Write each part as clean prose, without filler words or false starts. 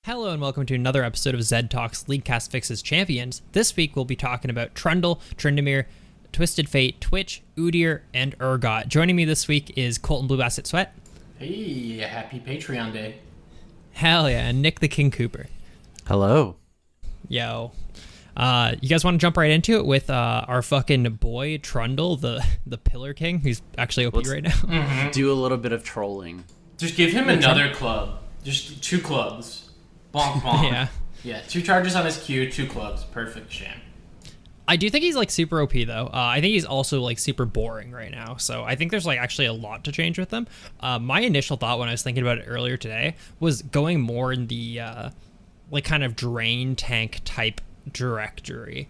Hello and welcome to another episode of ZED Talks Leaguecast Fixes Champions. This week we'll be talking about Trundle, Tryndamere, Twisted Fate, Twitch, Udyr, and Urgot. Joining me this week is Colton Blue Basset Sweat. Hey, happy Patreon day. Hell yeah, and Nick the King Cooper. Hello. Yo. You guys want to jump right into it with our fucking boy Trundle, the Pillar King, who's actually OP right now? Mm-hmm. Do a little bit of trolling. Just give him another club. Just 2 clubs. Bonk, bonk. Yeah, 2 charges on his Q, 2 clubs. Perfect, Sham. I do think he's like super OP though. I think he's also like super boring right now. So I think there's like actually a lot to change with him. My initial thought when I was thinking about it earlier today was going more in the like kind of drain tank type direction,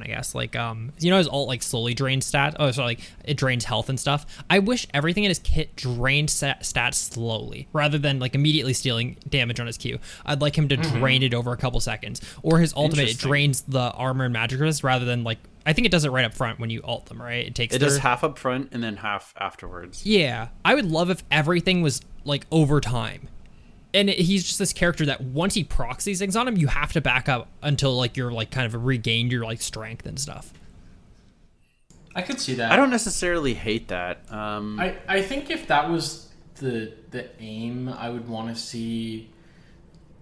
I guess. Like his ult like slowly drains like it drains health and stuff. I wish everything in his kit drained stats slowly rather than like immediately stealing damage on his Q. I'd like him to drain it over a couple seconds, or his ultimate it drains the armor and magic resist rather than like I think it does it right up front when you ult them, right? It does half up front and then half afterwards. Yeah, I would love if everything was like over time. And he's just this character that once he procs these things on him, you have to back up until like you're like kind of regained your like strength and stuff. I could see that. I don't necessarily hate that. I think if that was the aim, I would want to see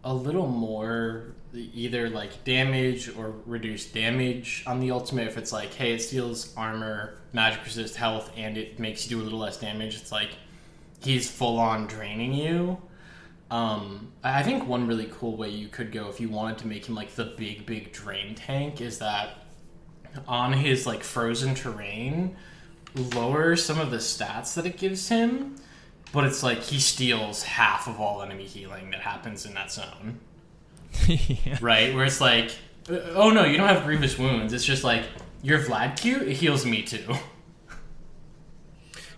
a little more either like damage or reduced damage on the ultimate. If it's like, hey, it steals armor, magic resist, health, and it makes you do a little less damage. It's like he's full on draining you. I think one really cool way you could go if you wanted to make him like the big drain tank is that on his like frozen terrain, lower some of the stats that it gives him, but it's like he steals half of all enemy healing that happens in that zone. Yeah. Right? Where it's like, oh no, you don't have grievous wounds. It's just like your Vlad Q, it heals me too.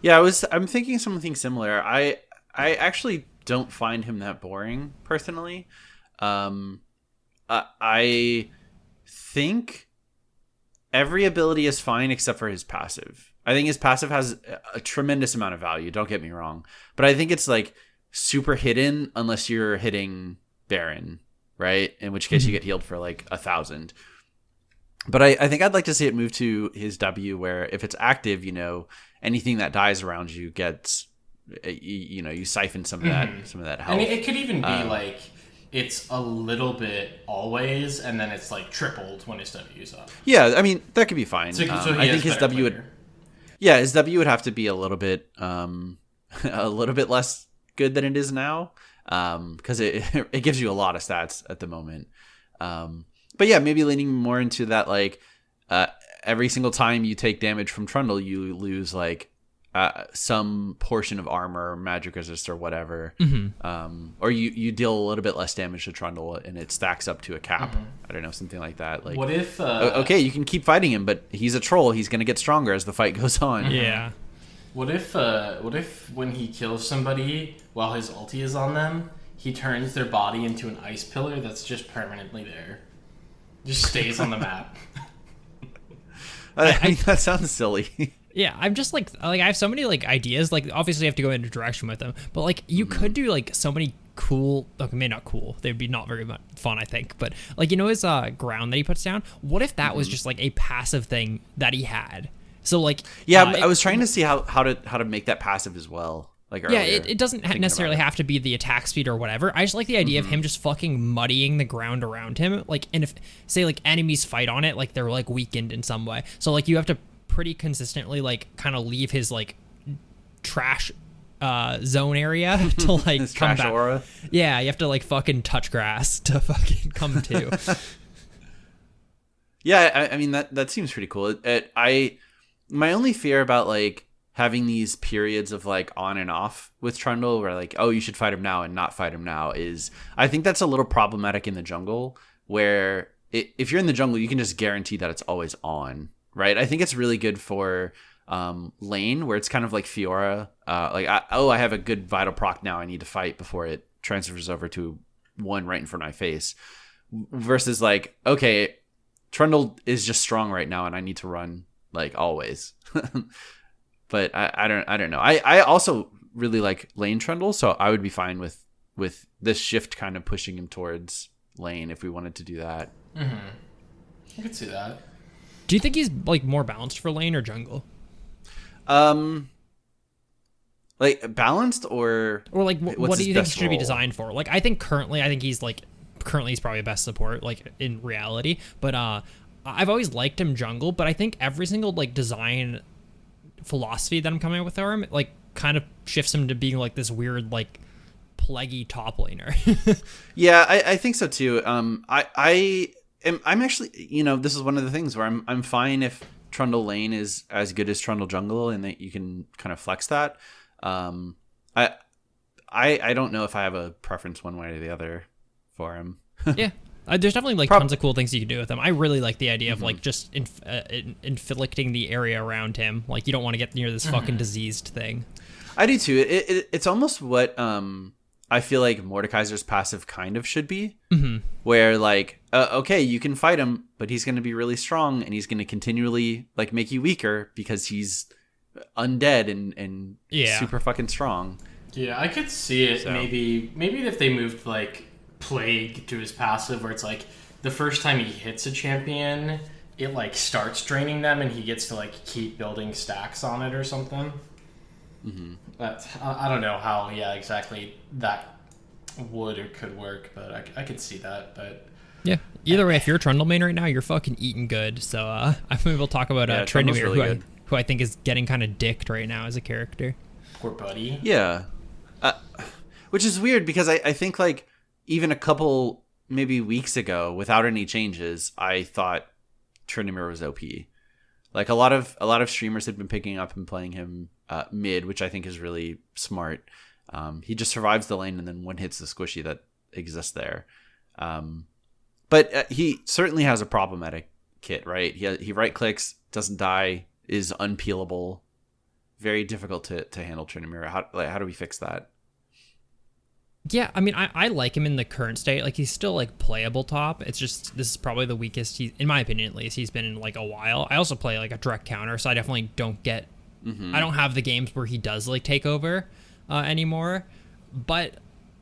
Yeah, I'm thinking something similar. I actually don't find him that boring personally. I think every ability is fine except for his passive. I think his passive has a tremendous amount of value, don't get me wrong, but I think it's like super hidden unless you're hitting Baron, right? In which case you get healed for like 1,000. But I think I'd like to see it move to his W, where if it's active, anything that dies around you gets, you siphon some of that health. I mean, it could even be like it's a little bit always, and then it's like tripled when his W is up. Yeah, I mean that could be fine. So I think his W his W would have to be a little bit less good than it is now, because it gives you a lot of stats at the moment. But yeah, maybe leaning more into that, like every single time you take damage from Trundle, you lose like some portion of armor, magic resist, or whatever, or you deal a little bit less damage to Trundle, and it stacks up to a cap. I don't know, something like that. Like, what if? Okay, you can keep fighting him, but he's a troll. He's gonna get stronger as the fight goes on. Yeah. What if when he kills somebody while his ulti is on them, he turns their body into an ice pillar that's just permanently there, just stays on the map. I mean, that sounds silly. Yeah, I'm just like I have so many like ideas. Like obviously you have to go into direction with them, but like you could do like so many cool. Okay, maybe not cool. They'd be not very much fun, I think. But like his ground that he puts down. What if that was just like a passive thing that he had? So like I was trying to see how to make that passive as well. Like earlier, it doesn't necessarily have to be the attack speed or whatever. I just like the idea of him just fucking muddying the ground around him. Like, and if say like enemies fight on it, like they're like weakened in some way. So like you have to pretty consistently like kind of leave his like trash zone area to like his come trash back. aura. Yeah, you have to like fucking touch grass to fucking come to. Yeah, I mean that seems pretty cool. My only fear about like having these periods of like on and off with Trundle where like, oh, you should fight him now and not fight him now is I think that's a little problematic in the jungle, where if you're in the jungle, you can just guarantee that it's always on. Right, I think it's really good for lane, where it's kind of like Fiora. I have a good vital proc now. I need to fight before it transfers over to one right in front of my face. Versus like, okay, Trundle is just strong right now, and I need to run like always. But I don't know. I also really like lane Trundle, so I would be fine with with this shift kind of pushing him towards lane if we wanted to do that. I could see that. Do you think he's like more balanced for lane or jungle? Like balanced or like what do you think he should be designed for? Like I think he's probably best support like in reality, but I've always liked him jungle, but I think every single like design philosophy that I'm coming up with for him like kind of shifts him to being like this weird like plaguey top laner. Yeah, I think so too. I'm actually, this is one of the things where I'm fine if Trundle lane is as good as Trundle jungle and that you can kind of flex that. I don't know if I have a preference one way or the other for him. Yeah. There's definitely like tons of cool things you can do with him. I really like the idea of like just inflicting the area around him. Like you don't want to get near this fucking diseased thing. I do too. It's almost what I feel like Mordekaiser's passive kind of should be, where like okay, you can fight him, but he's going to be really strong and he's going to continually like make you weaker because he's undead and super fucking strong. Yeah, I could see it. So. Maybe if they moved like Plague to his passive, where it's like the first time he hits a champion, it like starts draining them, and he gets to like keep building stacks on it or something. But I don't know how exactly that would or could work, but I could see that. But yeah, either way, if you're a Trundle main right now, you're fucking eating good. So I'm maybe we'll talk about Tryndamere, really who I think is getting kind of dicked right now as a character. Poor buddy. Yeah, which is weird because I think like even a couple maybe weeks ago, without any changes, I thought Tryndamere was OP. Like a lot of streamers had been picking up and playing him mid, which I think is really smart. He just survives the lane and then one hits the squishy that exists there. But he certainly has a problematic kit, right? He right clicks, doesn't die, is unpeelable, very difficult to handle Tryndamere. How do we fix that? Yeah, I mean, I like him in the current state. Like, he's still, like, playable top. It's just, this is probably the weakest, in my opinion at least, he's been in, like, a while. I also play, like, a direct counter, so I definitely don't get... I don't have the games where he does, like, take over anymore. But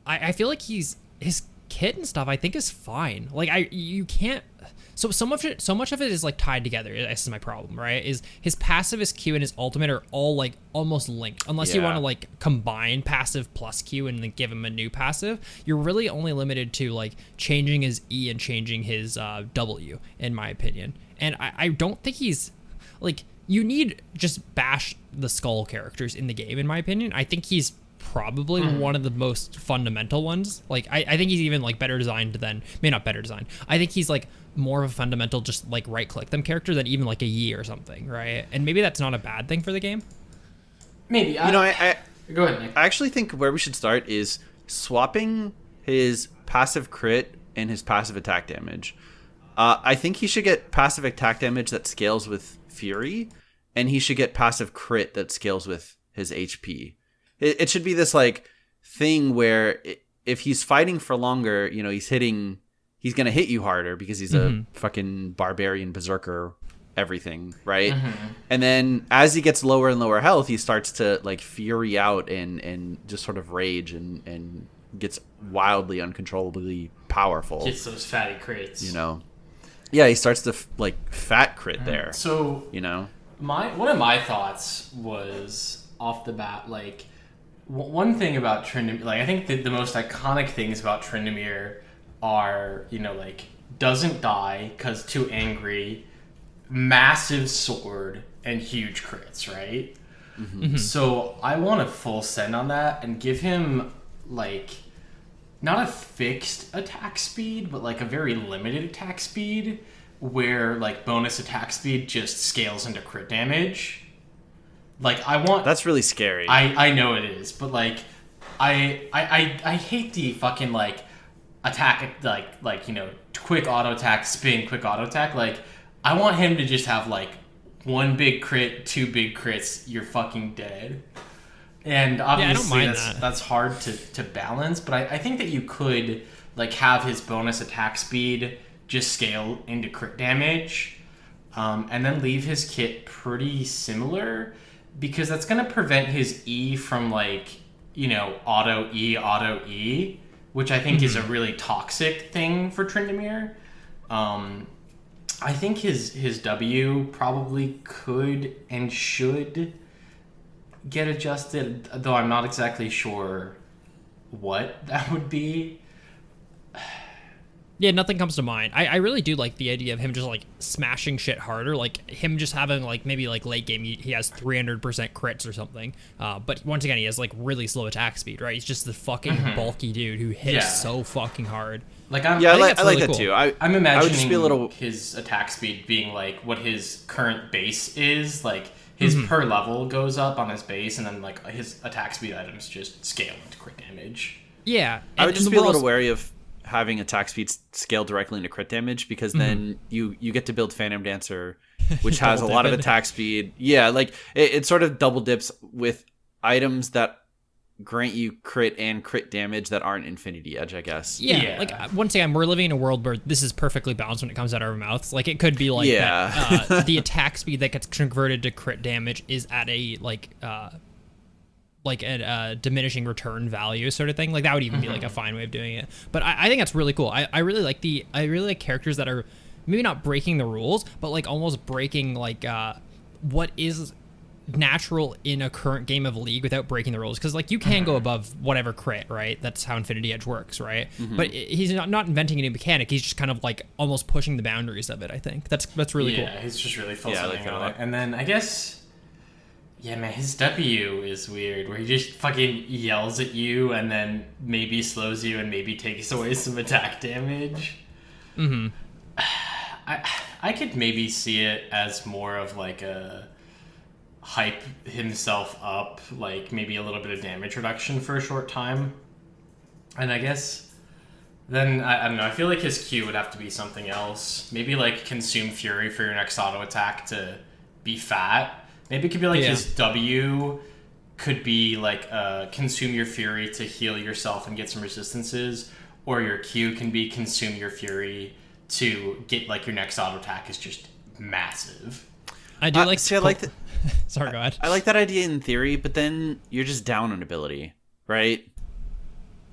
I feel like his kit and stuff, I think, is fine. Like, you can't... So much of it is like tied together. This is my problem, right? Is his passive, his Q, and his ultimate are all like almost linked. Unless you want to like combine passive plus Q and then give him a new passive, you're really only limited to like changing his E and changing his W, in my opinion. And I don't think he's like, you need just bash the skull characters in the game, in my opinion. I think he's probably one of the most fundamental ones. Like I think he's even like better designed than, maybe not better designed. I think he's like more of a fundamental just like right click them character than even like a Yi or something, right? And maybe that's not a bad thing for the game. Maybe. I go ahead, Nick. I actually think where we should start is swapping his passive crit and his passive attack damage. I think he should get passive attack damage that scales with Fury, and he should get passive crit that scales with his HP. It should be this like thing where if he's fighting for longer, he's going to hit you harder because he's a fucking barbarian berserker, everything, right? And then as he gets lower and lower health, he starts to like fury out and just sort of rage and gets wildly uncontrollably powerful. Gets those fatty crits. Yeah, he starts to like fat crit there. So, one of my thoughts was off the bat, like, one thing about Tryndamere, like, I think the most iconic things about Tryndamere are, like, doesn't die because too angry, massive sword, and huge crits, right? So I want a full send on that and give him, like, not a fixed attack speed, but, like, a very limited attack speed where, like, bonus attack speed just scales into crit damage. Like, I want... That's really scary. I know it is, but, like, I hate the fucking, like, attack, like quick auto attack, spin, quick auto attack. Like, I want him to just have, like, one big crit, two big crits, you're fucking dead. And obviously that's hard to balance, but I think that you could, like, have his bonus attack speed just scale into crit damage, and then leave his kit pretty similar, because that's going to prevent his E from, like, auto E. which I think is a really toxic thing for Tryndamere. I think his W probably could and should get adjusted, though I'm not exactly sure what that would be. Yeah, nothing comes to mind. I really do like the idea of him just like smashing shit harder, like him just having like maybe like late game he has 300% crits or something. But once again, he has like really slow attack speed, right? He's just the fucking bulky dude who hits so fucking hard. Like I like that too. I'm imagining I would just be a little... his attack speed being like what his current base is. Like his per level goes up on his base, and then like his attack speed items just scale into crit damage. Yeah, I would just be a little wary of having attack speed scale directly into crit damage, because then you get to build Phantom Dancer, which has a lot of attack speed. Yeah, like it sort of double dips with items that grant you crit and crit damage that aren't Infinity Edge, I guess. Yeah. Like once again, we're living in a world where this is perfectly balanced when it comes out of our mouths. Like it could be like that, the attack speed that gets converted to crit damage is at a a diminishing return value sort of thing. Like that would even be like a fine way of doing it. But I think that's really cool. I really like characters that are maybe not breaking the rules, but like almost breaking like what is natural in a current game of League without breaking the rules. Because like you can go above whatever crit, right? That's how Infinity Edge works, right? But he's not inventing a new mechanic. He's just kind of like almost pushing the boundaries of it. I think that's really cool. Yeah, he's just really focusing on it. And then I guess, yeah, man, his W is weird, where he just fucking yells at you and then maybe slows you and maybe takes away some attack damage. I could maybe see it as more of like a hype himself up, like maybe a little bit of damage reduction for a short time. And I guess then, I don't know, I feel like his Q would have to be something else. Maybe like consume Fury for your next auto attack to be fat. Maybe it could be like his W could be like consume your Fury to heal yourself and get some resistances, or your Q can be consume your Fury to get like your next auto attack is just massive. I do like. See, I like that. Sorry, go ahead. I like that idea in theory, but then you're just down on ability, right?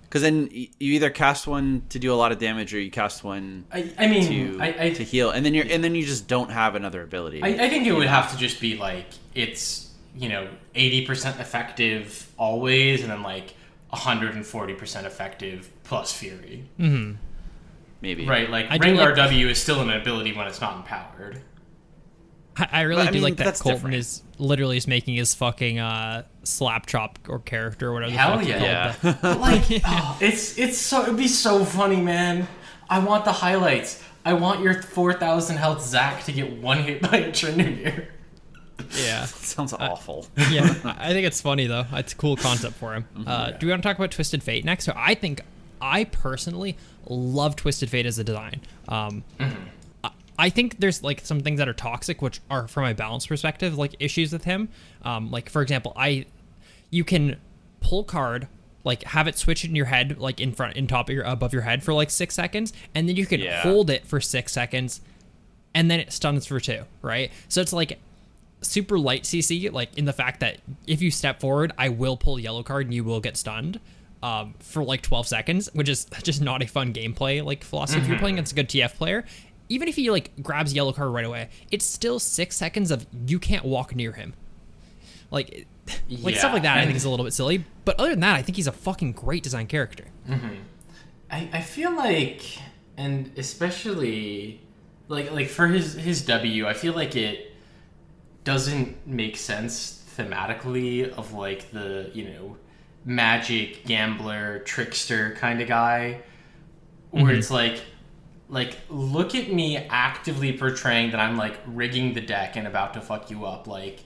Because then you either cast one to do a lot of damage, or you cast one to heal, and then you just don't have another ability. I think it would have to just be like it's 80% effective always, and then like 140% effective plus Fury. Maybe right, like Rengar W is still an ability when it's not empowered. I really do like that Colton different. Is literally just making his fucking slap chop or character or whatever. Hell yeah. But like, it'd be so funny, man. I want the highlights. I want your 4,000 health Zac to get one hit by a Tryndamere. Yeah. Sounds awful. Yeah, I think it's funny though. It's a cool concept for him. Do we want to talk about Twisted Fate next? So I personally love Twisted Fate as a design. I think there's like some things that are toxic, which are from a balance perspective, like issues with him. Like for example, you can pull card, like have it switch in your head, like above your head for like 6 seconds, and then you can hold it for 6 seconds, and then it stuns for 2, right? So it's like super light CC, like in the fact that if you step forward, I will pull yellow card and you will get stunned. For like 12 seconds, which is just not a fun gameplay like philosophy. If you're playing against a good TF player, even if he like grabs yellow card right away, it's still 6 seconds of you can't walk near him. Like stuff like that I think is a little bit silly. But other than that, I think he's a fucking great design character. I feel like, and especially like for his W, I feel like it doesn't make sense thematically of like the, magic, gambler, trickster kind of guy, where it's like look at me actively portraying that I'm like rigging the deck and about to fuck you up. Like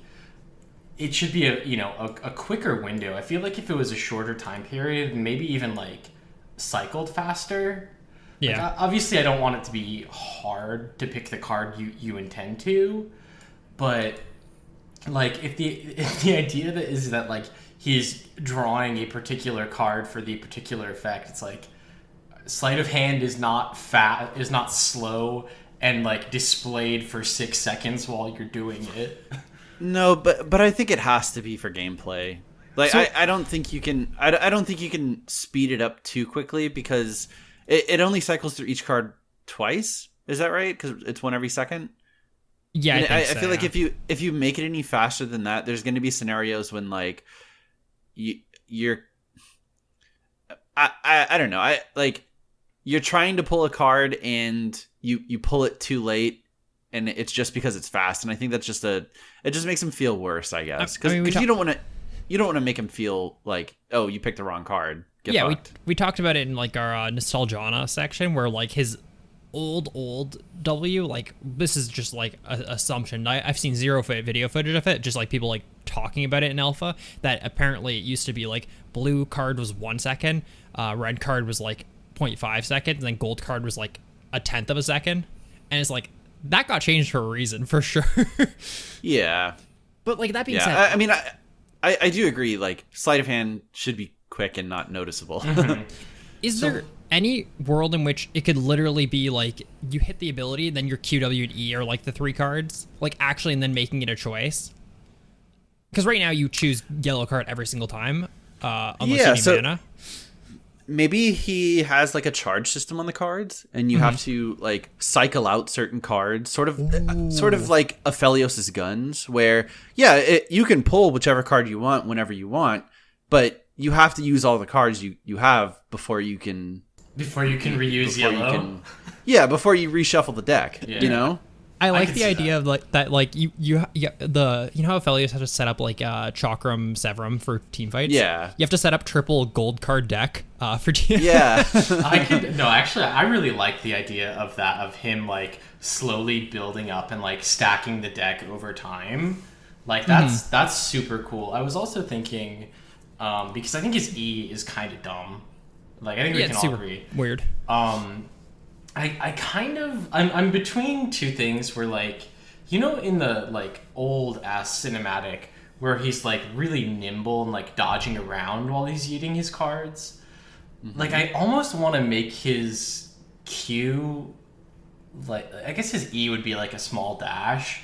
it should be a quicker window. I feel like if it was a shorter time period and maybe even like cycled faster. Yeah. Like, obviously I don't want it to be hard to pick the card you intend to, but like if the idea that is that like he's drawing a particular card for the particular effect, it's like sleight of hand is not slow and like displayed for 6 seconds while you're doing it. No, but I think it has to be for gameplay. Like I don't think you can. I don't think you can speed it up too quickly because it only cycles through each card twice. Is that right? Because it's one every second. Yeah, I feel like if you make it any faster than that, there's going to be scenarios when like you're. I don't know. I like you're trying to pull a card and you pull it too late. And it's just because it's fast, and I think that's it just makes him feel worse, I guess, because you don't want to make him feel like, oh, you picked the wrong card. We talked about it in like our Nostalgiana section where like his old W, like this is just like an assumption. I've seen zero video footage of it, just like people like talking about it in alpha, that apparently it used to be like blue card was 1 second, red card was like 0.5 seconds, and then gold card was like 1/10 of a second, and it's like. That got changed for a reason, for sure. Yeah. But, like, that being said... I mean, I do agree, like, sleight of hand should be quick and not noticeable. Is there any world in which it could literally be, like, you hit the ability, then your Q, W, and E are, like, the 3 cards? Like, actually, and then making it a choice? Because right now, you choose yellow card every single time, unless you need mana. Maybe he has like a charge system on the cards, and you have to like cycle out certain cards, sort of like Aphelios's guns, where you can pull whichever card you want whenever you want, but you have to use all the cards you have before you can reuse yellow. Before you reshuffle the deck. Yeah. You know. I like the idea of like that, like you know how Aphelios has to set up like Chakram Severum for team fights. Yeah, you have to set up triple gold card deck for team. Yeah, I really like the idea of that, of him like slowly building up and like stacking the deck over time. Like that's super cool. I was also thinking because I think his E is kind of dumb. Like I think we can all agree. Weird. I'm between two things where like, you know, in the like old ass cinematic where he's like really nimble and like dodging around while he's eating his cards. Like I almost want to make his Q like, I guess his E would be like a small dash,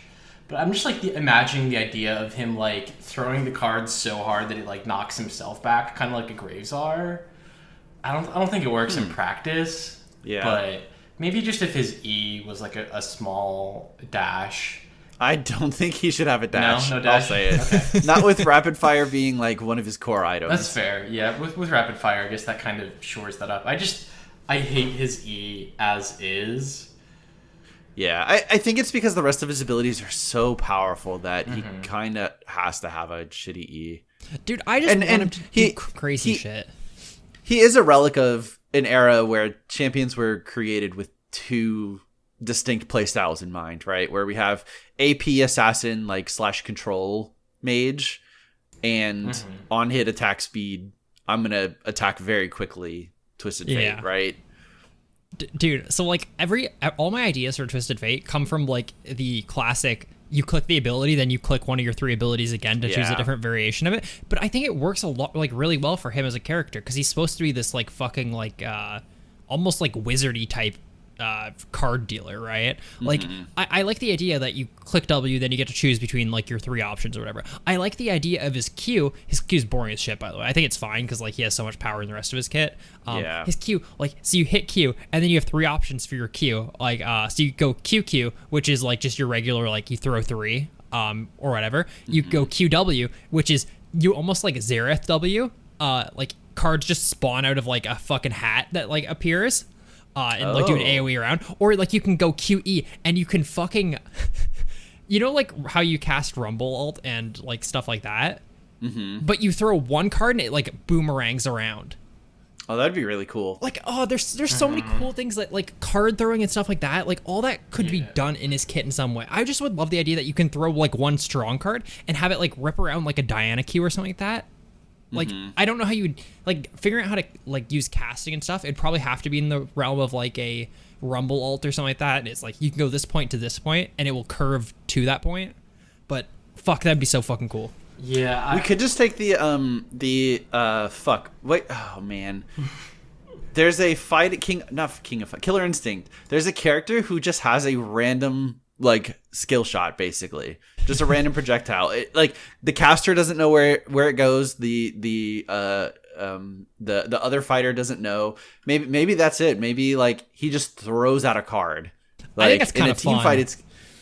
but I'm just like imagining the idea of him like throwing the cards so hard that it like knocks himself back, kind of like a Gravesar. I don't think it works in practice. Yeah, but maybe just if his E was like a small dash. I don't think he should have a dash. No dash. I'll say it. Okay. Not with Rapid Fire being like one of his core items. That's fair. Yeah, with Rapid Fire, I guess that kind of shores that up. I hate his E as is. Yeah, I think it's because the rest of his abilities are so powerful that he kind of has to have a shitty E. Dude, I just want him to do crazy shit. He is a relic of an era where champions were created with 2 distinct playstyles in mind, right? Where we have AP assassin like / control mage, and on hit attack speed, I'm gonna attack very quickly, Twisted Fate, right? Dude, so like all my ideas for Twisted Fate come from like the classic. You click the ability, then you click one of your 3 abilities again to choose a different variation of it. But I think it works a lot, like really well for him as a character, because he's supposed to be this like fucking like almost like wizardy type card dealer, right? Like I like the idea that you click W, then you get to choose between like your 3 options or whatever. I like the idea of his Q. His Q's boring as shit, by the way. I think it's fine because like he has so much power in the rest of his kit. His Q, like, so you hit Q and then you have 3 options for your Q. Like so you go QQ, which is like just your regular, like you throw 3 or whatever. You go QW, which is you almost like Zareth W. Like cards just spawn out of like a fucking hat that like appears. And like do an AoE around, or like you can go QE and you can fucking, you know, like how you cast Rumble ult and like stuff like that, but you throw 1 card and it like boomerangs around. Oh, that'd be really cool. Like, oh, there's so many cool things that like card throwing and stuff like that. Like all that could be done in his kit in some way. I just would love the idea that you can throw like 1 strong card and have it like rip around like a Diana Q or something like that. Like, I don't know how you would, like, figuring out how to, like, use casting and stuff. It'd probably have to be in the realm of, like, a Rumble ult or something like that. And it's, like, you can go this point to this point, and it will curve to that point. But, fuck, that'd be so fucking cool. Yeah. We could just take Killer Instinct. There's a character who just has a random, like skill shot, basically just a random projectile. Like the caster doesn't know where it goes. The other fighter doesn't know. Maybe that's it. Maybe like he just throws out a card. Like, I think that's kind of fun.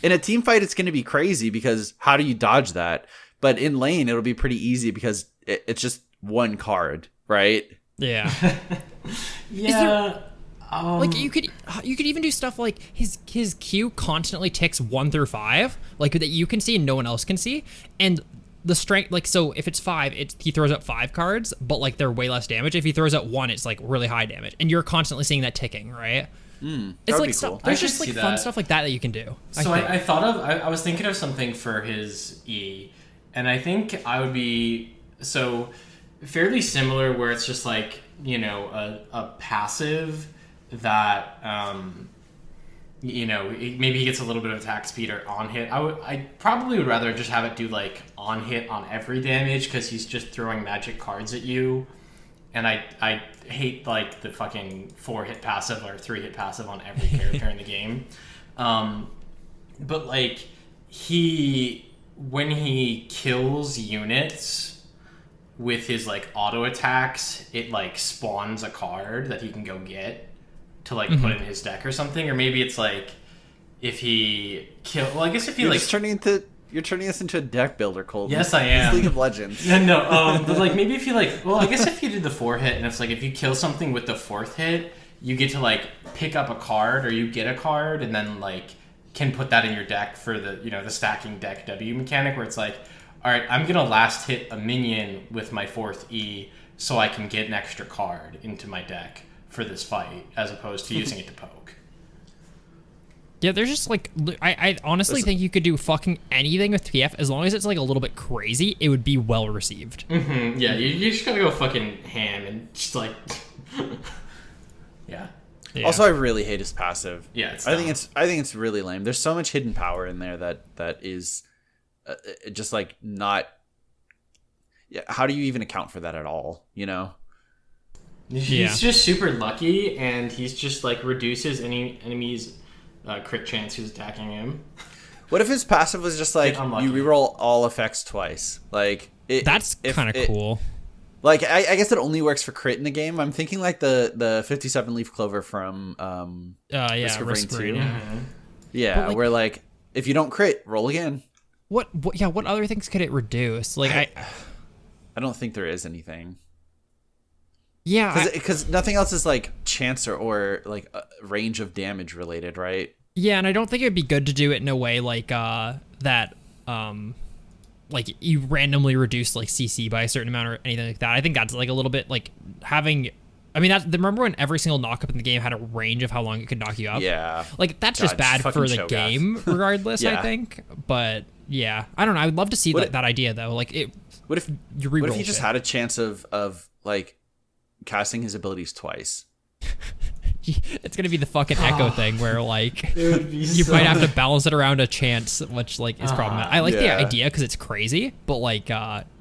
In a team fight, it's going to be crazy because how do you dodge that? But in lane, it'll be pretty easy because it's just one card, right? Yeah. Yeah. Like you could even do stuff like his Q constantly ticks 1 through 5, like that you can see and no one else can see, and the strength, like, so if it's 5, he throws out 5 cards, but like they're way less damage. If he throws out 1, it's like really high damage, and you're constantly seeing that ticking, right? It's like cool. There's just like fun stuff like that you can do. So I was thinking of something for his E, and I think I would be fairly similar, where it's just like, you know, a passive that you know, maybe he gets a little bit of attack speed or on hit. I probably would rather just have it do like on hit on every damage, because he's just throwing magic cards at you, and I hate like the fucking 4-hit passive or 3-hit passive on every character in the game. But like when he kills units with his like auto attacks, it like spawns a card that he can go get to like put in his deck or something. Or maybe it's like if he I guess if he you're turning us into a deck builder, Colton. Yes, I am. It's League of Legends. No, but like maybe if you like, well, I guess if you did the 4-hit, and it's like if you kill something with the 4th hit, you get to like pick up a card, or you get a card, and then like can put that in your deck for the, you know, the stacking deck W mechanic, where it's like, all right, I'm gonna last hit a minion with my 4th E so I can get an extra card into my deck for this fight, as opposed to using it to poke. Yeah, there's just like, I honestly think you could do fucking anything with PF as long as it's like a little bit crazy. It would be well received. Yeah, you just gotta go fucking ham and just like, yeah. Also, I really hate his passive. Yeah, I think it's really lame. There's so much hidden power in there that is just like not. Yeah, how do you even account for that at all? You know. He's just super lucky, and he's just like reduces any enemy's crit chance who's attacking him. What if his passive was just like you reroll all effects twice? Like that's kind of cool. Like I guess it only works for crit in the game. I'm thinking like the 57 leaf clover from Risk of Rain 2. Yeah, like, where like if you don't crit, roll again. What other things could it reduce? Like I don't think there is anything. Yeah, because nothing else is like chance or like range of damage related, right? Yeah, and I don't think it'd be good to do it in a way like that. Like you randomly reduce like CC by a certain amount or anything like that. I think that's like a little bit like having. I mean, remember when every single knock up in the game had a range of how long it could knock you up? Yeah. Like that's just bad for the game, regardless. I think, but yeah, I don't know. I would love to see that idea though. Like it. What if he just had a chance of like casting his abilities twice? It's gonna be the fucking Echo thing where like you might have to balance it around a chance, which like is problematic. I like the idea because it's crazy, but like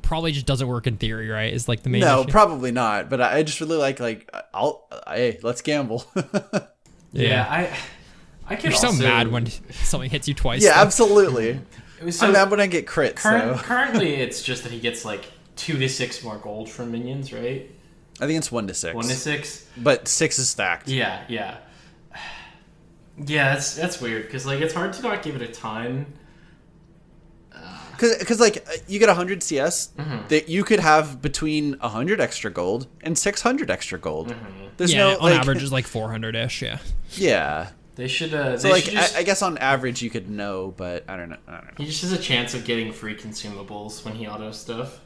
probably just doesn't work in theory, right? Is like the main issue. Probably not. But I just really like hey, let's gamble. I get You're so mad when something hits you twice. Yeah, absolutely. I'm mad when I get crit. Currently, it's just that he gets like 2 to 6 more gold from minions, right? I think it's 1 to 6. 1 to 6, but 6 is stacked. Yeah. That's weird because like it's hard to not give it a ton. Because like you get 100 CS, that you could have between 100 extra gold and 600 extra gold. There's on average is like 400-ish. Yeah. They should. I guess on average you could know, but I don't know. He just has a chance of getting free consumables when he auto stuff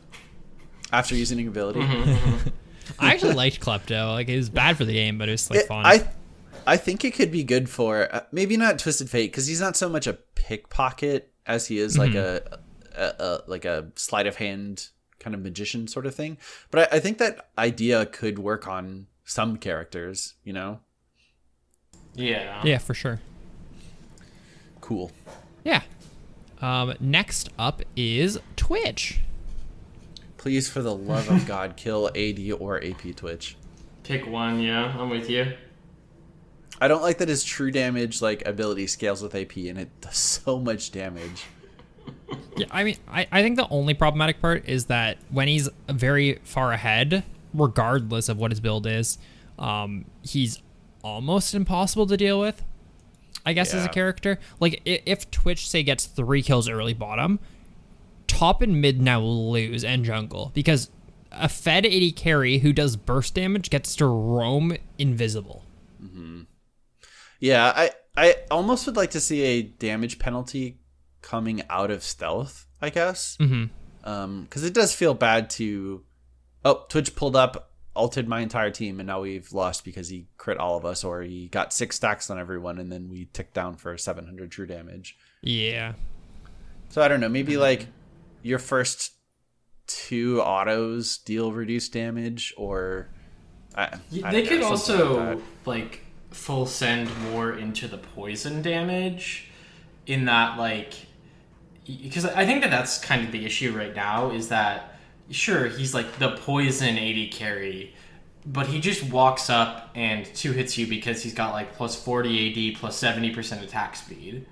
after using an ability. I actually liked Klepto. Like it was bad for the game, but it was like fun. I think it could be good for maybe not Twisted Fate because he's not so much a pickpocket as he is like a sleight of hand kind of magician sort of thing. But I think that idea could work on some characters, you know? Yeah, for sure. Cool. Yeah. Next up is Twitch. Please, for the love of God, kill AD or AP Twitch. Pick one, yeah. I'm with you. I don't like that his true damage like ability scales with AP, and it does so much damage. Yeah, I mean, I think the only problematic part is that when he's very far ahead, regardless of what his build is, he's almost impossible to deal with, I guess, as a character. Like, if Twitch, say, gets 3 kills early bottom, top and mid now lose, and jungle, because a fed AD carry who does burst damage gets to roam invisible. Mm-hmm. Yeah, I almost would like to see a damage penalty coming out of stealth, I guess. Because it does feel bad to... Oh, Twitch pulled up, ulted my entire team, and now we've lost because he crit all of us, or he got 6 stacks on everyone, and then we ticked down for 700 true damage. Yeah. So I don't know, maybe like your first 2 autos deal reduced damage, or... They could also like full send more into the poison damage, in that, like, because I think that that's kind of the issue right now, is that sure, he's like the poison AD carry, but he just walks up and 2 hits you because he's got like plus 40 AD plus 70% attack speed.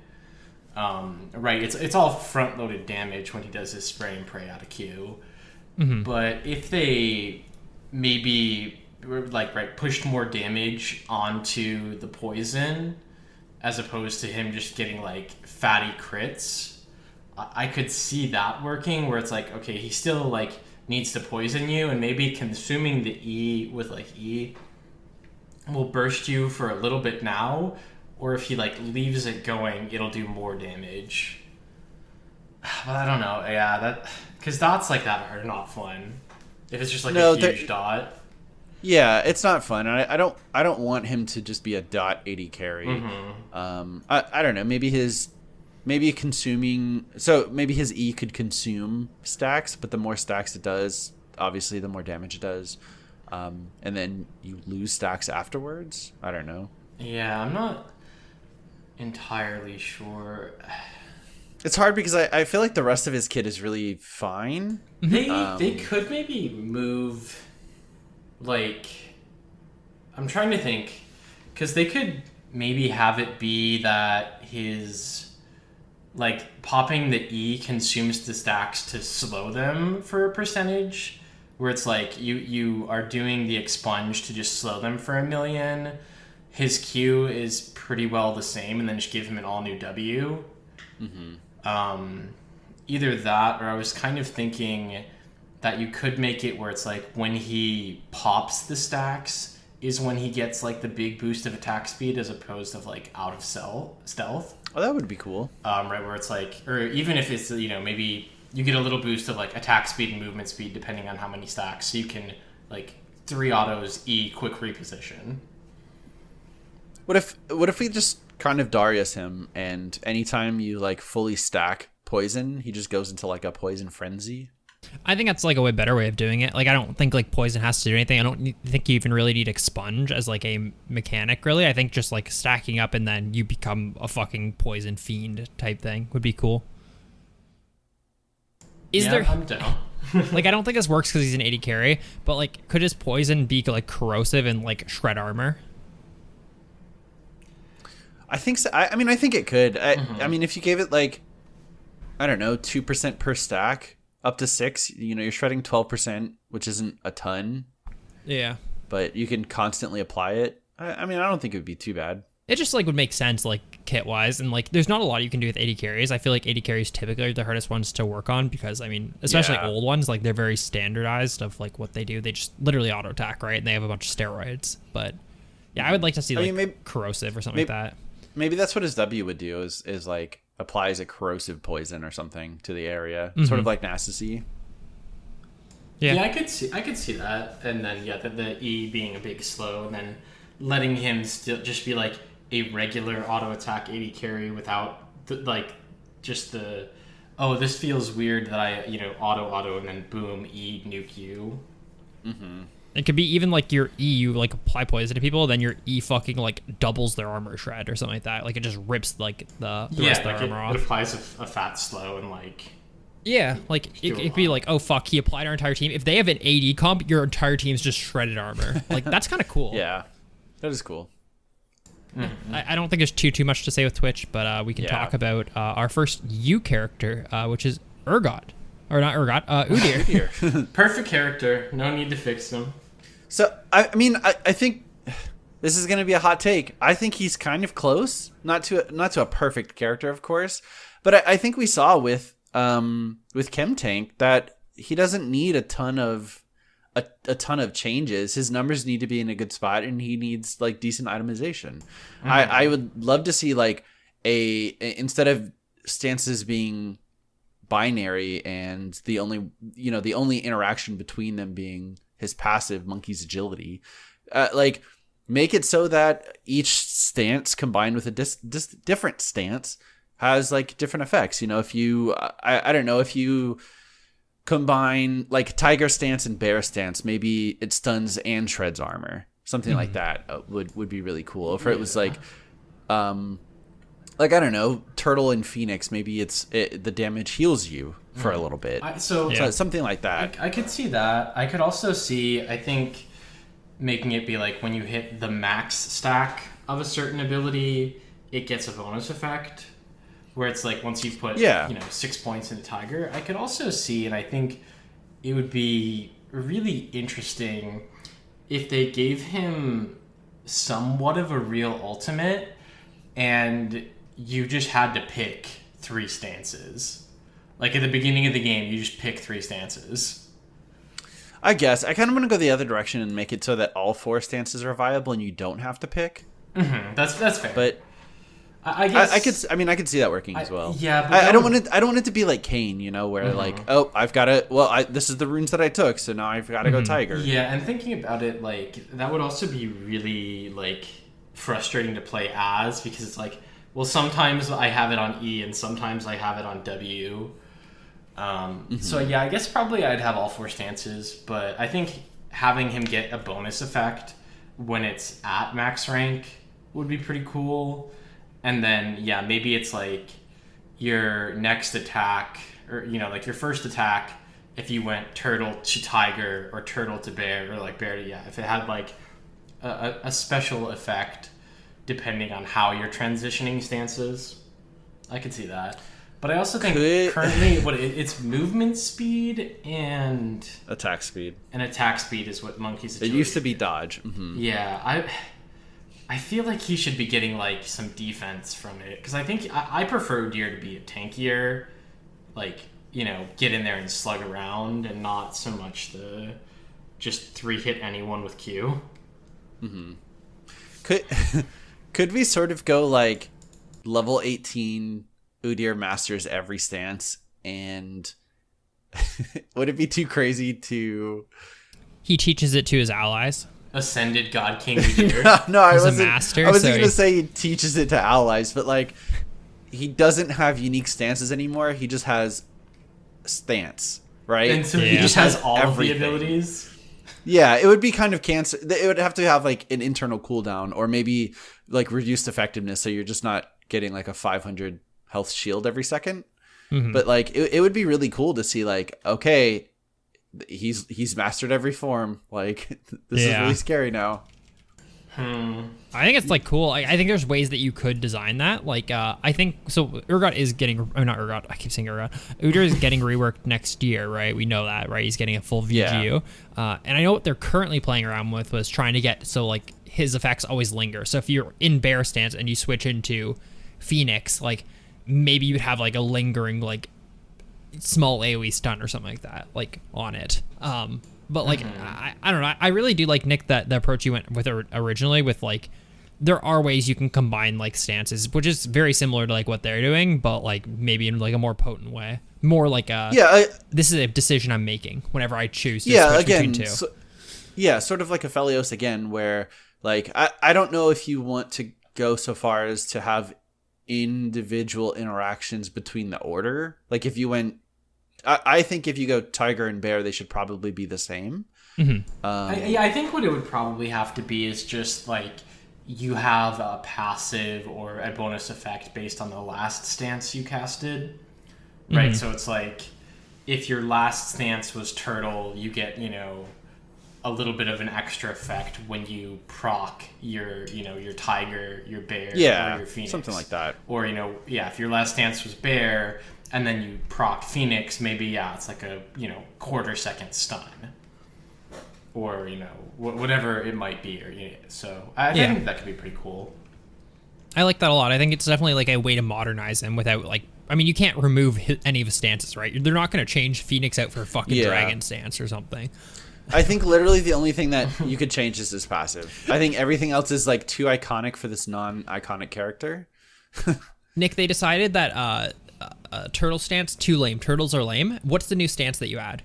Right, it's all front loaded damage when he does his spray and pray out of Q. But if they maybe like pushed more damage onto the poison, as opposed to him just getting like fatty crits, I could see that working, where it's like, okay, he still like needs to poison you, and maybe consuming the E with like E will burst you for a little bit now, or if he like leaves it going, it'll do more damage. But I don't know, yeah, that, because dots like that are not fun. If it's just like a huge dot. Yeah, it's not fun. I don't want him to just be a dot 80 carry. I don't know. Maybe his E could consume stacks, but the more stacks it does, obviously the more damage it does. And then you lose stacks afterwards. I don't know. Yeah, I'm not entirely sure. It's hard because I feel like the rest of his kit is really fine. They could maybe move, like, I'm trying to think, because they could maybe have it be that his, like, popping the E consumes the stacks to slow them for a percentage, where it's like you are doing the expunge to just slow them for 1,000,000. His Q is pretty well the same, and then just give him an all new W. Either that, or I was kind of thinking that you could make it where it's like when he pops the stacks is when he gets like the big boost of attack speed, as opposed to like out of stealth. Oh, that would be cool. Right, where it's like, or even if it's, you know, maybe you get a little boost of like attack speed and movement speed depending on how many stacks, so you can like 3 autos E quick reposition. What if we just kind of Darius him, and anytime you like fully stack poison, he just goes into like a poison frenzy? I think that's like a way better way of doing it. Like, I don't think like poison has to do anything. I don't think you even really need expunge as like a mechanic, really. I think just like stacking up and then you become a fucking poison fiend type thing would be cool. I'm down. Like, I don't think this works because he's an 80 carry, but like, could his poison be like corrosive and like shred armor? I think so. I mean, I think it could. I mean, if you gave it like, I don't know, 2% per stack up to 6, you know, you're shredding 12%, which isn't a ton. Yeah. But you can constantly apply it. I mean, I don't think it would be too bad. It just like would make sense, like kit wise, and like there's not a lot you can do with 80 carries. I feel like 80 carries typically are the hardest ones to work on, because I mean, especially old ones, like they're very standardized of like what they do. They just literally auto attack, right? And they have a bunch of steroids. But yeah, I would like to see like maybe corrosive or something like that. Maybe that's what his W would do, is like applies a corrosive poison or something to the area, sort of like Nasty. Yeah, I could see that, and then the E being a big slow, and then letting him still just be like a regular auto attack 80 carry without this feels weird that I auto and then boom, E nuke you. It could be even like your E, you like apply poison to people, then your E fucking like doubles their armor shred or something like that. Like it just rips like the rest of their armor off. It applies a fat slow and like. Yeah, like it could be like, oh fuck, he applied our entire team. If they have an AD comp, your entire team's just shredded armor. Like that's kind of cool. Yeah, that is cool. I don't think there's too much to say with Twitch, but we can talk about our first U character, which is Urgot. Or not Urgot, Udyr. Perfect character. No need to fix him. So, I mean, I think this is going to be a hot take. I think he's kind of close. Not to a perfect character, of course. But I think we saw with Chem Tank that he doesn't need a ton of changes. His numbers need to be in a good spot, and he needs like decent itemization. I would love to see like instead of stances being binary and the only interaction between them being his passive Monkey's Agility, like make it so that each stance combined with a different stance has like different effects. If you I don't know, if you combine like Tiger stance and Bear stance, maybe it stuns and shreds armor, something like that would be really cool. If it was like I don't know, Turtle and Phoenix, maybe the damage heals you for a little bit. So something like that. I could see that. I could also see, I think, making it be like when you hit the max stack of a certain ability, it gets a bonus effect. Where it's like once you put 6 points into Tiger. I could also see, and I think it would be really interesting if they gave him somewhat of a real ultimate and you just had to pick 3 stances. Like at the beginning of the game, you just pick 3 stances. I guess I kind of want to go the other direction and make it so that all 4 stances are viable and you don't have to pick. Mm-hmm. That's fair. But I guess I could see that working as well. Yeah, but I don't want it to be like Kane, where like, oh, I've got to. Well, this is the runes that I took, so now I've got to go Tiger. Yeah, and thinking about it, like that would also be really like frustrating to play as, because it's like, well, sometimes I have it on E and sometimes I have it on W. So yeah, I guess probably I'd have all 4 stances, but I think having him get a bonus effect when it's at max rank would be pretty cool. And then, yeah, maybe it's like your next attack, or, like your first attack, if you went Turtle to Tiger or Turtle to Bear, or like Bear to, if it had like a special effect depending on how you're transitioning stances, I could see that. But I also think currently it's movement speed and attack speed. And attack speed is what Monkey's Agility. It used to be dodge. Mm-hmm. Yeah, I feel like he should be getting like some defense from it, because I think I prefer Udyr to be a tankier, like, get in there and slug around, and not so much the just 3-hit anyone with Q. Mm-hmm. Could we sort of go like level 18 Udyr masters every stance, and would it be too crazy to... He teaches it to his allies. Ascended God King Udyr. No, I wasn't going to say he teaches it to allies, but like he doesn't have unique stances anymore. He just has stance, right? And so he just has all everything. Of the abilities. Yeah, it would be kind of cancer. It would have to have like an internal cooldown, or maybe like reduced effectiveness, so you're just not getting like a 500 health shield every second. Mm-hmm. But like it would be really cool to see like, okay, he's mastered every form. Like this is really scary now. I think it's like cool. I think there's ways that you could design that. Like I think so. Urgot is getting, not Urgot. I keep saying Urgot. Udyr is getting reworked next year, right? We know that, right? He's getting a full VGU. Yeah. And I know what they're currently playing around with was trying to get so like his effects always linger. So if you're in Bear stance and you switch into Phoenix, like maybe you'd have like a lingering like small AoE stun or something like that, like on it. But like I don't know. I really do like, Nick, that the approach you went with originally with like there are ways you can combine like stances, which is very similar to like what they're doing, but like maybe in like a more potent way, more like this is a decision I'm making whenever I choose to switch between two. Sort of like a Aphelios again, where like I don't know if you want to go so far as to have individual interactions between the order. Like if you went, I think if you go Tiger and Bear, they should probably be the same. Mm-hmm. I think what it would probably have to be is just like you have a passive or a bonus effect based on the last stance you casted, right? Mm-hmm. So it's like if your last stance was Turtle, you get a little bit of an extra effect when you proc your tiger, your bear, or your phoenix. Something like that. Or, if your last stance was bear and then you proc phoenix, maybe, it's like a, quarter second stun. Or, whatever it might be. So I think that could be pretty cool. I like that a lot. I think it's definitely like a way to modernize him without you can't remove any of his stances, right? They're not going to change Phoenix out for a fucking dragon stance or something. I think literally the only thing that you could change is his passive. I think everything else is like too iconic for this non-iconic character. Nick, they decided that turtle stance too lame. Turtles are lame. What's the new stance that you add?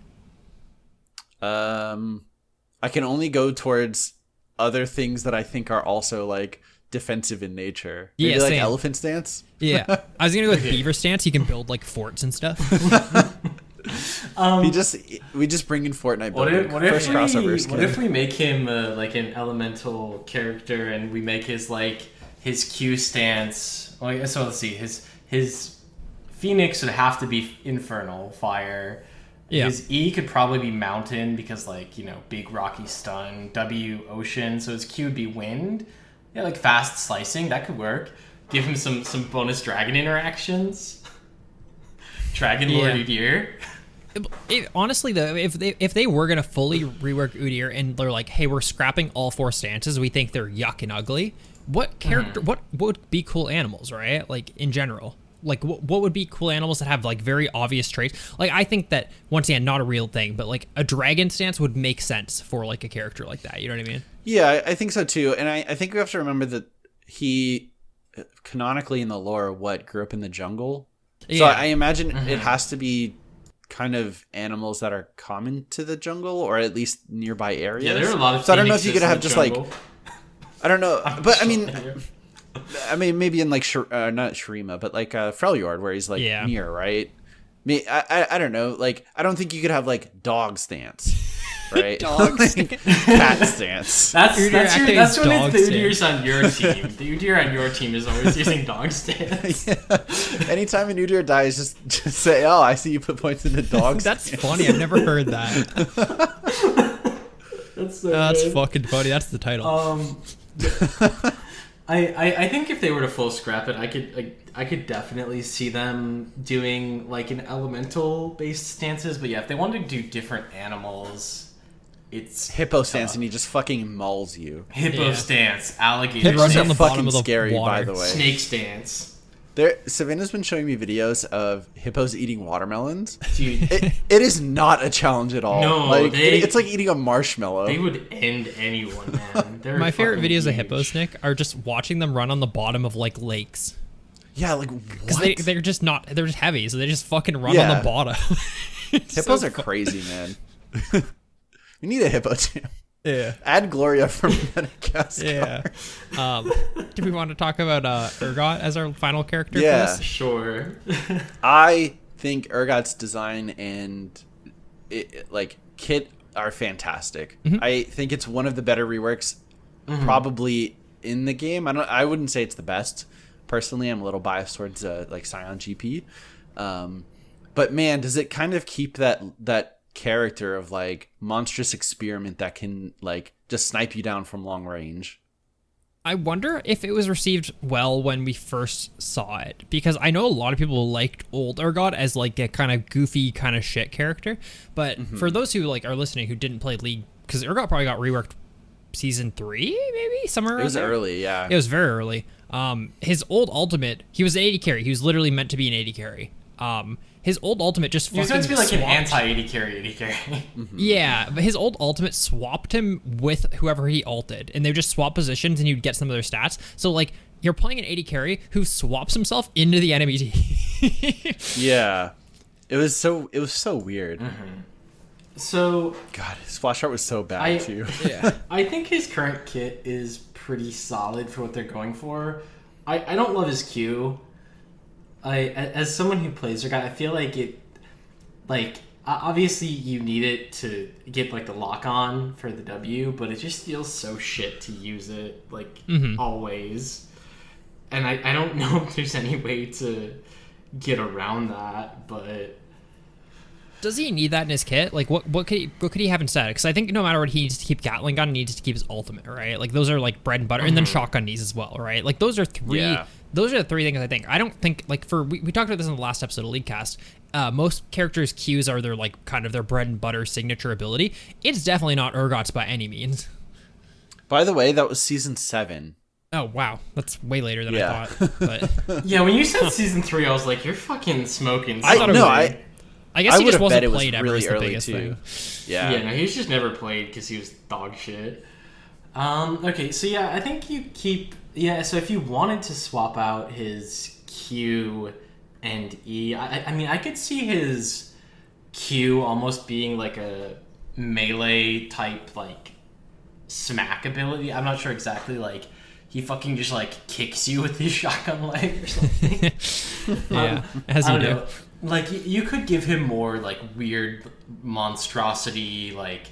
I can only go towards other things that I think are also like defensive in nature. Maybe like elephant stance. Yeah, I was gonna go with beaver stance. You can build like forts and stuff. We just bring in Fortnite building. What if we make him like an elemental character and we make his Q stance? So let's see. His Phoenix would have to be infernal fire. Yeah. His E could probably be mountain because big rocky stun. W ocean. So his Q would be wind. Yeah, like fast slicing, that could work. Give him some bonus dragon interactions. Dragon Lord Udyr. Honestly, though, if they were gonna fully rework Udyr and they're like, hey, we're scrapping all 4 stances, we think they're yuck and ugly. What character? What would be cool animals, right? Like in general, like what would be cool animals that have like very obvious traits? Like I think that once again, not a real thing, but like a dragon stance would make sense for like a character like that. You know what I mean? Yeah, I think so too. And I think we have to remember that he canonically in the lore grew up in the jungle. Yeah. So I imagine it has to be kind of animals that are common to the jungle or at least nearby areas. Yeah, there are a lot of. So I don't know if you could have just jungle. I don't know, but I mean maybe in like not Shurima, but like Freljord where he's like near, right? I don't know. Like I don't think you could have like dog stance. Right, dog stance. Cat stance. That's when it's the Udyr's on your team. The Udyr on your team is always using dog stance. Anytime an Udyr dies, just say, "Oh, I see you put points into dog." That's funny. I've never heard that. That's fucking funny. That's the title. I think if they were to full scrap it, I could definitely see them doing like an elemental based stances. But yeah, if they wanted to do different animals. It's hippo stance and he just fucking mauls you. Hippo stance, alligator stance. Those are fucking scary, by the way. Snake stance. Savannah's been showing me videos of hippos eating watermelons. Dude, it is not a challenge at all. No, it's like eating a marshmallow. They would end anyone, man. My favorite videos of hippos, Nick, are just watching them run on the bottom of like lakes. Yeah, like what? They're just heavy, so they just fucking run on the bottom. Hippos are crazy, man. We need a hippo too. Yeah. Add Gloria from Madagascar. Yeah. Do we want to talk about Urgot as our final character? Yeah, for this? Sure. I think Urgot's design and kit are fantastic. Mm-hmm. I think it's one of the better reworks, probably in the game. I wouldn't say it's the best. Personally, I'm a little biased towards Scion GP, but man, does it kind of keep that character of like monstrous experiment that can like just snipe you down from long range. I wonder if it was received well when we first saw it, because I know a lot of people liked old Urgot as like a kind of goofy kind of shit character, but for those who like are listening who didn't play League, because Urgot probably got reworked season 3 maybe somewhere. It was early, yeah. It was very early. His old ultimate, he was an 80 carry. He was literally meant to be an 80 carry. His old ultimate just fucking meant to be like swapped. An anti-80 carry. Yeah, but his old ultimate swapped him with whoever he ulted, and they would just swap positions, and you'd get some of their stats. So like you're playing an 80 carry who swaps himself into the enemy team. Yeah, it was so weird. So God, his splash art was so bad too. Yeah, I think his current kit is pretty solid for what they're going for. I don't love his Q. As someone who plays Urgot, I feel like it, like, obviously you need it to get, like, the lock-on for the W, but it just feels so shit to use it, like, always. And I don't know if there's any way to get around that, but Does he need that in his kit? Like, what could he have instead? Because I think no matter what, he needs to keep Gatling gun, he needs to keep his ultimate, right? Like, those are like bread and butter, and then shotgun needs as well, right? Like, those are three. Yeah. Those are the three things I think. I don't think like we talked about this in the last episode of Leaguecast. Most characters' Qs are their like kind of their bread and butter signature ability. It's definitely not Urgot's by any means. By the way, that was season 7. Oh wow, that's way later than I thought. But Yeah, when you said season 3, I was like, you're fucking smoking. I guess he just wasn't it was played ever. really Is the early biggest too. thing. Yeah. No, he's just never played because he was dog shit. Okay, so yeah, I think you keep... Yeah, so if you wanted to swap out his Q and E, I mean, I could see his Q almost being like a melee type, like, smack ability. I'm not sure exactly, like, he fucking just, like, kicks you with his shotgun leg or something. Yeah, as you do. Know. Like, you could give him more, like, weird monstrosity, like,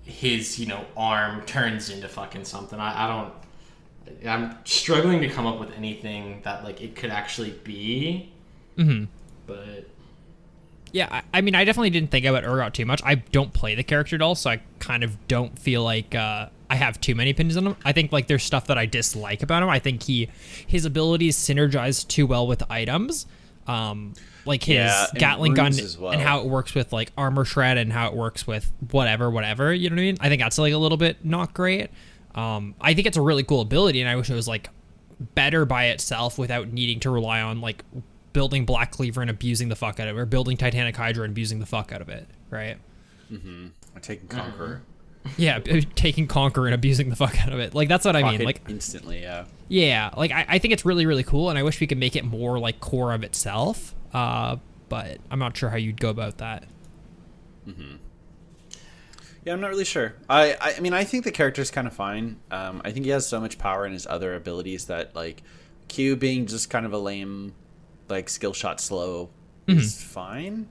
his, arm turns into fucking something. I'm struggling to come up with anything that, like, it could actually be. Mm-hmm. But... Yeah, I mean, I definitely didn't think about Urgot too much. I don't play the character at all, so I kind of don't feel like I have too many opinions on him. I think like there's stuff that I dislike about him. I think his abilities synergize too well with items, like his Gatling gun well. and how it works with like armor shred and how it works with whatever. You know what I mean? I think that's like a little bit not great. I think it's a really cool ability, and I wish it was like better by itself without needing to rely on like building Black Cleaver and abusing the fuck out of it, or building Titanic Hydra and abusing the fuck out of it, right? Mm-hmm. Or taking Conqueror. Yeah, taking Conqueror and abusing the fuck out of it. Like, that's what I mean. Like, instantly, yeah. Yeah, like, I think it's really, really cool, and I wish we could make it more, like, core of itself, but I'm not sure how you'd go about that. Mm-hmm. Yeah, I'm not really sure. I mean, I think the character's kind of fine. I think he has so much power in his other abilities that, like, Q being just kind of a lame... like skill shot slow is fine,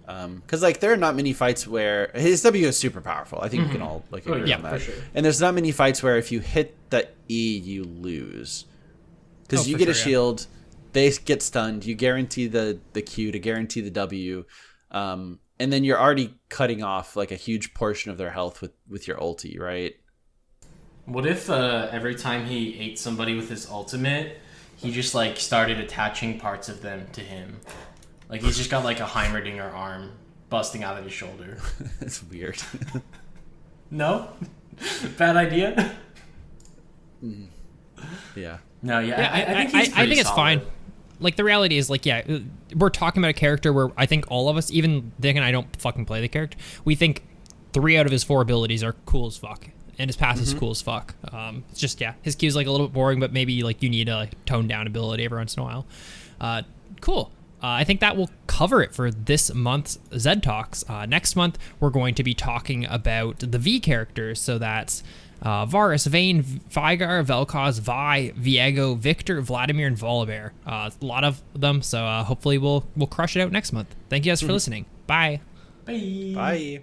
because like there are not many fights where his W is super powerful. I think we can all like agree on that. For sure. And there's not many fights where if you hit the E you lose, because you get a shield, they get stunned, you guarantee the Q to guarantee the W, and then you're already cutting off like a huge portion of their health with your ulti, right? What if every time he ate somebody with his ultimate, he just, like, started attaching parts of them to him? Like, he's just got, like, a Heimerdinger arm busting out of his shoulder. That's weird. No? Bad idea? Yeah. No, yeah, I think it's fine. Like, the reality is, like, yeah, we're talking about a character where I think all of us, even Dick and I don't fucking play the character, we think 3 out of his 4 abilities are cool as fuck. And his pass is cool as fuck. It's just, yeah, his Q is like a little bit boring, but maybe like you need a like, toned down ability every once in a while. Cool. I think that will cover it for this month's ZED Talks. Next month, we're going to be talking about the V characters. So that's Varus, Vayne, Vigar, Vel'Koz, Vi, Viego, Victor, Vladimir, and Volibear. A lot of them. So hopefully we'll crush it out next month. Thank you guys for listening. Bye. Bye. Bye.